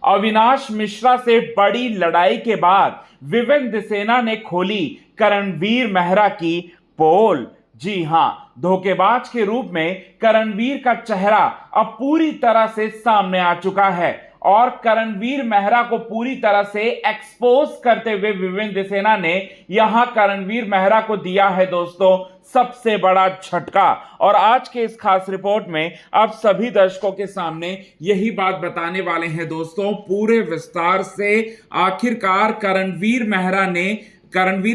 अविनाश मिश्रा से बड़ी लड़ाई के बाद विवेक सेना ने खोली करणवीर मेहरा की पोल। जी हां, धोखेबाज के रूप में करणवीर का चेहरा अब पूरी तरह से सामने आ चुका है और करणवीर मेहरा को पूरी तरह से एक्सपोज करते हुए विवेक सेना ने यहां करणवीर मेहरा को दिया है दोस्तों सबसे बड़ा झटका। और आज के इस खास रिपोर्ट में आप सभी दर्शकों के सामने यही बात बताने वाले हैं दोस्तों पूरे विस्तार से। आखिरकार करणवीर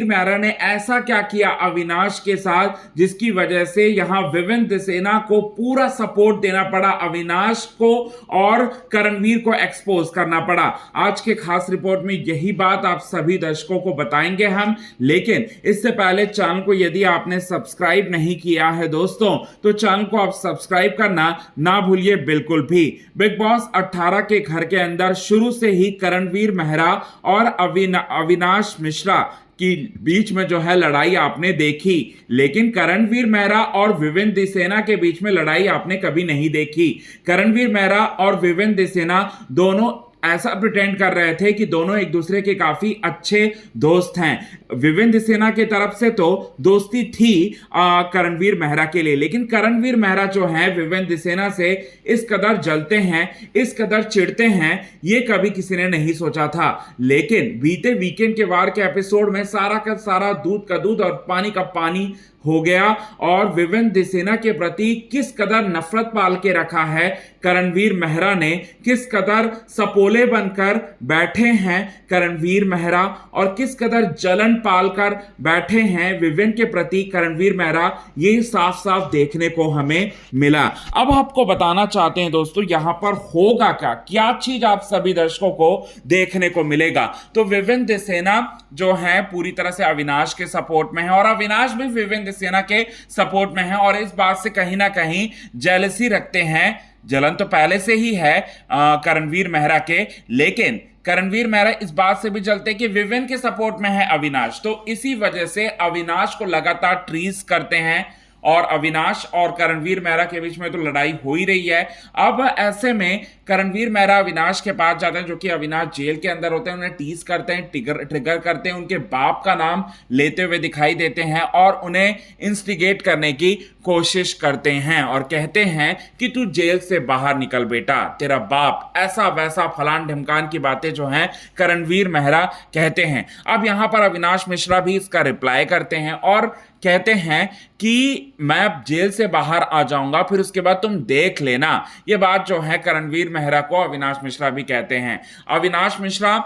मेहरा ने ऐसा क्या किया अविनाश के साथ जिसकी वजह से यहां विवेक सेना को पूरा सपोर्ट देना पड़ा, अविनाश को और करणवीर को एक्सपोज करना पड़ा। आज के खास रिपोर्ट में यही बात आप सभी दर्शकों को बताएंगे हम। लेकिन इससे पहले चैनल को यदि आपने सब्सक्राइब नहीं किया है दोस्तों तो चैनल को आप सब्सक्राइब करना ना भूलिए बिल्कुल भी। बिग बॉस 18 के घर के अंदर शुरू से ही करणवीर मेहरा और अविनाश मिश्रा की बीच में जो है लड़ाई आपने देखी, लेकिन करणवीर मेहरा और विवेक सेना के बीच में लड़ाई आपने कभी नहीं देखी। करणवीर मेहरा और विवेक सेना दोनों ऐसा प्रिटेंड कर रहे थे कि दोनों एक दूसरे के काफी अच्छे दोस्त हैं। विवेक सेना की तरफ से तो दोस्ती थी करणवीर मेहरा के लिए, लेकिन करणवीर मेहरा जो है विवेक सेना से इस कदर जलते हैं, इस कदर चिढ़ते हैं, ये कभी किसी ने नहीं सोचा था। लेकिन बीते वीकेंड के वार के एपिसोड में सारा का सारा दूध का दूध और पानी का पानी हो गया और विवेक सेना के प्रति किस कदर नफरत पाल के रखा है करणवीर मेहरा ने, किस कदर सपोले बनकर बैठे हैं करणवीर मेहरा और किस कदर जलन पालकर बैठे हैं विवेक के प्रति करणवीर मेहरा, ये साफ साफ देखने को हमें मिला। अब आपको बताना चाहते हैं दोस्तों यहां पर होगा क्या चीज आप सभी दर्शकों को देखने को मिलेगा। तो विवेक सेना जो है पूरी तरह से अविनाश के सपोर्ट में है और अविनाश भी विवेक सेना के सपोर्ट में है और इस बात से कहीं ना कहीं जेलसी रखते हैं। जलन तो पहले से ही है करणवीर मेहरा के, लेकिन करणवीर मेहरा इस बात से भी जलते कि विवेक के सपोर्ट में है अविनाश, तो इसी वजह से अविनाश को लगातार ट्रीज करते हैं और अविनाश और करणवीर मेहरा के बीच में तो लड़ाई हो ही रही है। अब ऐसे में करणवीर मेहरा अविनाश के पास जाते हैं, जो कि अविनाश जेल के अंदर होते हैं, उन्हें टीज करते हैं, ट्रिगर करते हैं, उनके बाप का नाम लेते हुए दिखाई देते हैं और उन्हें इंस्टिगेट करने की कोशिश करते हैं और कहते हैं कि तू जेल से बाहर निकल बेटा, तेरा बाप ऐसा वैसा फलान ढिमकान की बातें जो हैं करणवीर मेहरा कहते हैं। अब यहां पर अविनाश मिश्रा भी इसका रिप्लाई करते हैं और कहते हैं कि मैं जेल से बाहर आ जाऊंगा, फिर उसके बाद तुम देख लेना। यह बात जो है करणवीर मेहरा को अविनाश मिश्रा भी कहते हैं। अविनाश मिश्रा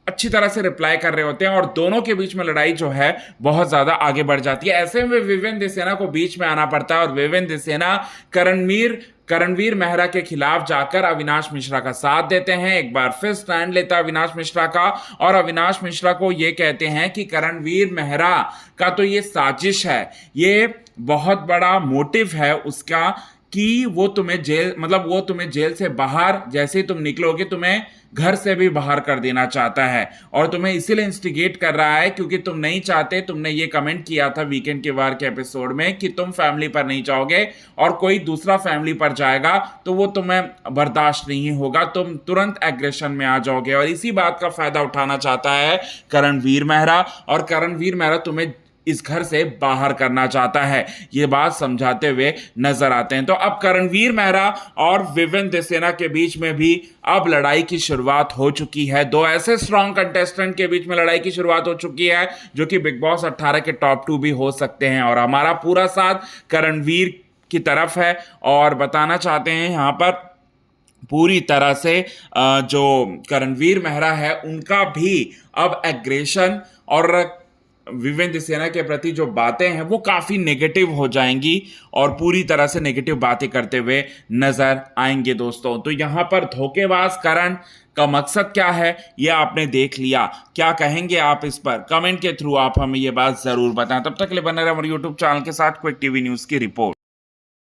अच्छी तरह से रिप्लाई कर रहे होते हैं और दोनों के बीच में लड़ाई जो है बहुत ज्यादा आगे बढ़ जाती है। ऐसे में विवेक सेना को बीच में आना पड़ता है और विवेक सेना करणवीर मेहरा के खिलाफ जाकर अविनाश मिश्रा का साथ देते हैं। एक बार फिर स्टैंड लेता है अविनाश मिश्रा का और अविनाश मिश्रा को यह कहते हैं कि करणवीर मेहरा का तो ये साजिश है, ये बहुत बड़ा मोटिव है उसका कि वो तुम्हें जेल से बाहर जैसे ही तुम निकलोगे तुम्हें घर से भी बाहर कर देना चाहता है और तुम्हें इसीलिए इंस्टिगेट कर रहा है क्योंकि तुम नहीं चाहते। तुमने ये कमेंट किया था वीकेंड के वार के एपिसोड में कि तुम फैमिली पर नहीं जाओगे और कोई दूसरा फैमिली पर जाएगा तो वो तुम्हें बर्दाश्त नहीं होगा, तुम तुरंत एग्रेशन में आ जाओगे और इसी बात का फायदा उठाना चाहता है करणवीर मेहरा और करणवीर मेहरा तुम्हें इस घर से बाहर करना चाहता है, ये बात समझाते हुए नजर आते हैं। तो अब करणवीर मेहरा और विवेक सेना के बीच में भी अब लड़ाई की शुरुआत हो चुकी है। दो ऐसे स्ट्रॉन्ग कंटेस्टेंट के बीच में लड़ाई की शुरुआत हो चुकी है जो कि बिग बॉस 18 के टॉप 2 भी हो सकते हैं और हमारा पूरा साथ करणवीर की तरफ है और बताना चाहते हैं यहां पर पूरी तरह से जो करणवीर मेहरा है उनका भी अब एग्रेशन और विवेक सेना के प्रति जो बातें हैं वो काफी नेगेटिव हो जाएंगी और पूरी तरह से नेगेटिव बातें करते हुए नजर आएंगे दोस्तों। तो यहां पर धोखेबाज करण का मकसद क्या है ये आपने देख लिया, क्या कहेंगे आप इस पर? कमेंट के थ्रू आप हमें ये बात जरूर बताएं। तब तक के लिए बने रहे हमारे यूट्यूब चैनल के साथ क्विक टीवी न्यूज की रिपोर्ट।